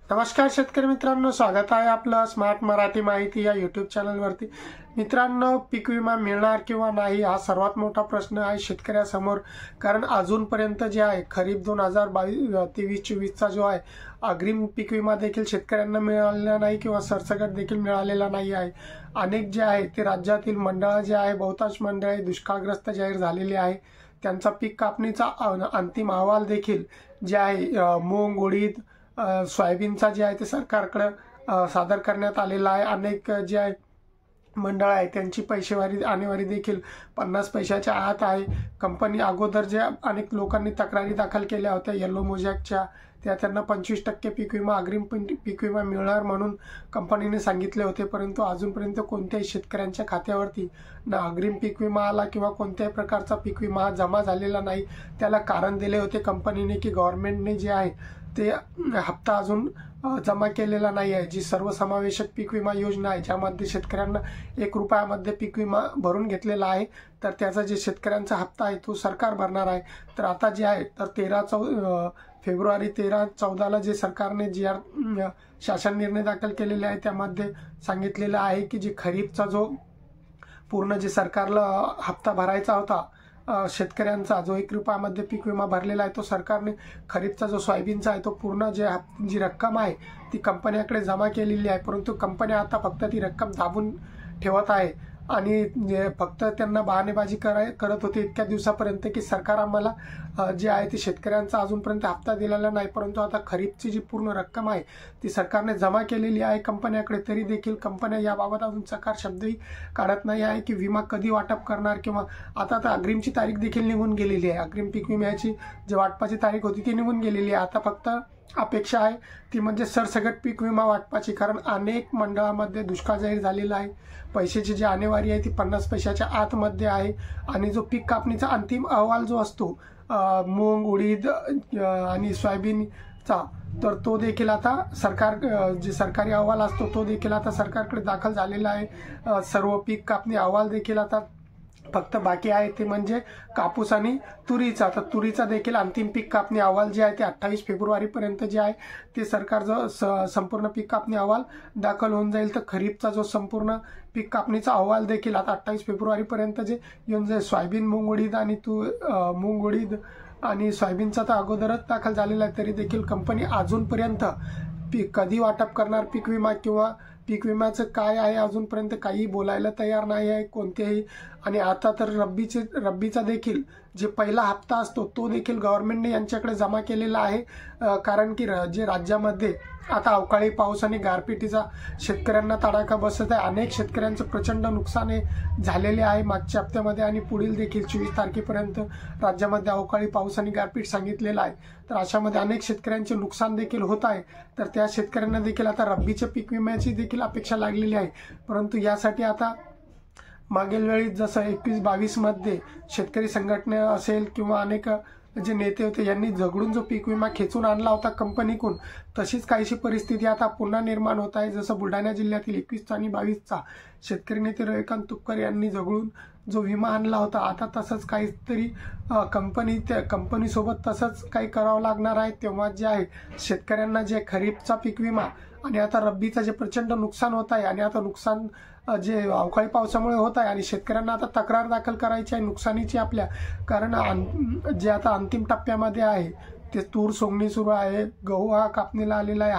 नमस्कार शेतकरी मित्रांनो, स्वागत आहे आपलं स्मार्ट मराठी माहिती या यूट्यूब चॅनलवरती। मित्रांनो, पीक विमा मिळणार किंवा नाही हा सर्वात मोठा प्रश्न आहे शेतकऱ्यासमोर। कारण अजूनपर्यंत जे आहे खरीप 2023-24चा जो आहे अग्रिम पीक विमा देखील शेतकऱ्यांना मिळालेला नाही किंवा सरसकट देखील मिळालेला नाही आहे। अनेक जे आहे ते राज्यातील मंडळ जे आहे बहुतांश मंडळे दुष्काळग्रस्त जाहीर झालेली आहे। त्यांचा पीक कापणीचा अंतिम अहवाल देखील जे आहे मूग, उडीद, सोयाबीनचा जे आहे ते सरकारकडे सादर करण्यात आलेला आहे। अनेक जे आहे मंडळ आहे त्यांची पैसेवारी आणेवारी देखील 50 पैशाच्या आत आहे। कंपनी अगोदर जे अनेक लोकांनी तक्रारी दाखल केल्या होत्या येलो मोजॅकच्या, त्यांना 25% पीक विमा अग्रिम पीक विमा मिळणार म्हणून कंपनीने सांगितले होते, परंतु अजूनपर्यंत कोणत्याही शेतकऱ्यांच्या खात्यावरती ना अग्रिम पीक विमा आला किंवा कोणत्याही प्रकारचा पीक विमा जमा झालेला नाही। त्याला कारण दिले होते कंपनीने की गव्हर्नमेंटने जे आहे ते हप्ता अजून जमा केलेला नाही आहे। जी सर्वसमावेशक पीक विमा योजना आहे ज्यामध्ये शेतकऱ्यांना 1 रुपयामध्ये पीक विमा भरून घेतलेला आहे, तर त्याचा जे शेतकऱ्यांचा हप्ता आहे तो सरकार भरणार आहे। तर आता जे आहे तर फेब्रुवारी 13-14ला जे सरकारने शासन निर्णय दाखल केलेले आहे त्यामध्ये सांगितलेलं आहे की जे खरीपचा जो पूर्ण जे सरकारला हप्ता भरायचा होता शेतकऱ्यांचा, जो 1 रुपयामध्ये पीक विमा भरलेला आहे तो सरकारने खरीपचा जो सोयाबीनचा आहे तो पूर्ण जी रक्कम आहे ती कंपन्याकडे जमा केलेली आहे। परंतु कंपन्या आता फक्त ती रक्कम दाबून ठेवत आहे आणि फक्त त्यांना बहाणेबाजी करत होते इतक्या दिवसापर्यंत की सरकार आम्हाला जे आहे ते शेतकऱ्यांचा अजूनपर्यंत हप्ता दिलेला नाही। परंतु आता खरीपची जी पूर्ण रक्कम आहे ती सरकारने जमा केलेली आहे कंपन्याकडे, तरी देखील कंपन्या याबाबत अजून चकार शब्दही काढत नाही आहे की विमा कधी वाटप करणार। किंवा आता तर अग्रिमची तारीख देखील निघून गेलेली आहे, अग्रिम पीक विम्याची जी वाटपाची तारीख होती ती निघून गेलेली आहे। आता फक्त अपेक्षा आहे ती म्हणजे सरसकट पीक विमा वाटपाची, कारण अनेक मंडळामध्ये दुष्काळ जाहीर झालेला आहे। पैशाची जी आणेवारी आहे ती 50 पैशाच्या आतमध्ये आहे आणि जो पीक कापणीचा अंतिम अहवाल जो असतो मूग, उडीद आणि सोयाबीनचा, तर तो देखील आता जे सरकारी अहवाल असतो तो देखील आता सरकारकडे दाखल झालेला आहे। सर्व पीक कापणी अहवाल देखील आता फक्त बाकी आहे ते म्हणजे कापूस आणि तुरीचा। तर तुरीचा देखील अंतिम पीक कापणी अहवाल जे आहे ते 28 फेब्रुवारीपर्यंत जे आहे ते सरकारचं संपूर्ण पीक कापणी अहवाल दाखल होऊन जाईल। तर खरीपचा जो संपूर्ण पीक कापणीचा अहवाल देखील आता 28 फेब्रुवारीपर्यंत जे येऊन जाईल। सोयाबीन, मूग, उडीद आणि सोयाबीनचा तर अगोदरच दाखल झालेला आहे, तरी देखील कंपनी अजूनपर्यंत कधी वाटप करणार पीक विमा किंवा पीक विम्याचं काय आहे अजूनपर्यंत काही बोलायला तयार नाही आहे कोणतेही। आणि आता तर रब्बीचा देखील जे पहिला हप्ता असतो तो देखील गव्हर्नमेंटने यांच्याकडे जमा केलेला आहे, कारण की जे राज्यामध्ये आता अवकाळी पाऊस आणि गारपिटीचा शेतकऱ्यांना तडाखा बसत आहे। अनेक शेतकऱ्यांचं प्रचंड नुकसान झालेले आहे मागच्या हप्त्यामध्ये आणि पुढील देखील 24 तारखेपर्यंत राज्यामध्ये अवकाळी पाऊस आणि गारपीट सांगितलेला आहे। तर अशामध्ये अनेक शेतकऱ्यांचे नुकसान देखील होत आहे, तर त्या शेतकऱ्यांना देखील आता रब्बीच्या पीक विम्याची देखील अपेक्षा लागलेली आहे। परंतु यासाठी आता मागील वेळी जसं 21-22 मध्ये शेतकरी संघटना असेल किंवा अनेक जे नेते होते यांनी झगडून जो पीक विमा खेचून आणला होता कंपनीकडून, तशीच काहीशी परिस्थिती आता पुन्हा निर्माण होत आहे। जसं बुलढाणा जिल्ह्यातील 21 आणि 22चा शेतकरी नेते रविकांत तुपकर यांनी झगडून जो विमा आणला होता, आता तसंच काहीतरी कंपनीसोबत तसंच काही करावं लागणार आहे। तेव्हा जे आहे शेतकऱ्यांना जे खरीपचा पीक विमा आणि आता रब्बीचं जे प्रचंड नुकसान होत आहे आणि आता नुकसान जे अवकाळी पावसामुळे होत आहे आणि शेतकऱ्यांना आता तक्रार दाखल करायची आहे नुकसानीची आपल्या, कारण जे आता अंतिम टप्प्यामध्ये आहे ते तूर सोंगणी सुरू आहे, गहू हा कापणीला आलेला आहे,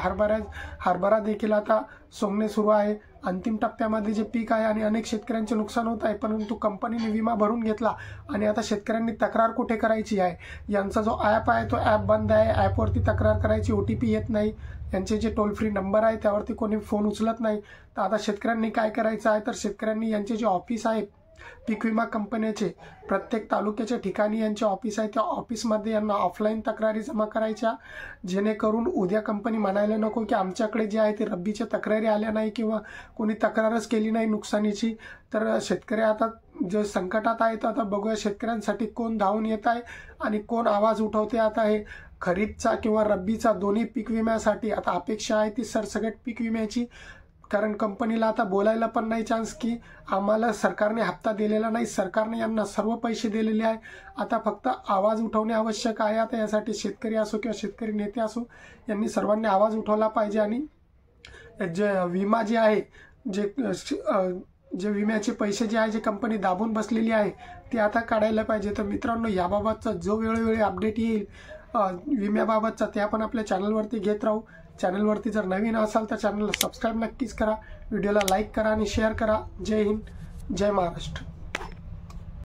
हरभरा देखील आता सोंगणे सुरू आहे। अंतिम टप्प्यामध्ये जे पीक आहे आणि अनेक शेतकऱ्यांचे नुकसान होत आहे, परंतु कंपनीने विमा भरून घेतला आणि आता शेतकऱ्यांनी तक्रार कुठे करायची आहे? यांचा जो ॲप आहे तो ॲप बंद आहे, ॲपवरती तक्रार करायची OTP येत नाही, यांचे जे टोल फ्री नंबर आहे त्यावरती कोणी फोन उचलत नाही। तर आता शेतकऱ्यांनी काय करायचं आहे, तर शेतकऱ्यांनी यांचे जे ऑफिस आहे पीक विमा कंपन्याचे प्रत्येक तालुक्याच्या ठिकाणी यांचे ऑफिस आहे त्या ऑफिसमध्ये यांना ऑफलाईन तक्रारी जमा करायच्या, जेणेकरून उद्या कंपनी म्हणायला नको की आमच्याकडे जे आहे ते रब्बीच्या तक्रारी आल्या नाही किंवा कोणी तक्रारच केली नाही नुकसानीची। तर शेतकरी आता जे संकटात आहेत, आता बघूया शेतकऱ्यांसाठी कोण धावून येत आहे आणि कोण आवाज उठवते। आता हे खरीपचा किंवा रब्बीचा दोन्ही पीक विम्यासाठी आता अपेक्षा आहे ती सरसकट पीक विम्याची कारण कंपनीला आता बोलायला पण नाही चान्स की आम्हाला सरकारने हप्ता दिलेला नाही, सरकारने यांना सर्व पैसे दिलेले आहे, आता फक्त आवाज उठवणे आवश्यक आहे। आता यासाठी शेतकरी असो किंवा शेतकरी नेते असो यांनी सर्वांनी आवाज उठवला पाहिजे आणि जे विमा जे आहे जे विम्याचे पैसे जे आहे जे कंपनी दाबून बसलेली आहे ते आता काढायला पाहिजे। तर मित्रांनो, याबाबतचा जो वेळोवेळी अपडेट येईल विम्याबाबतचा ते आपण आपल्या चॅनलवरती घेत राहू। चॅनलवरती जर नवीन असाल तर चॅनलला सबस्क्राईब नक्कीच करा, व्हिडिओला लाईक करा आणि शेअर करा। जय हिंद, जय महाराष्ट्र।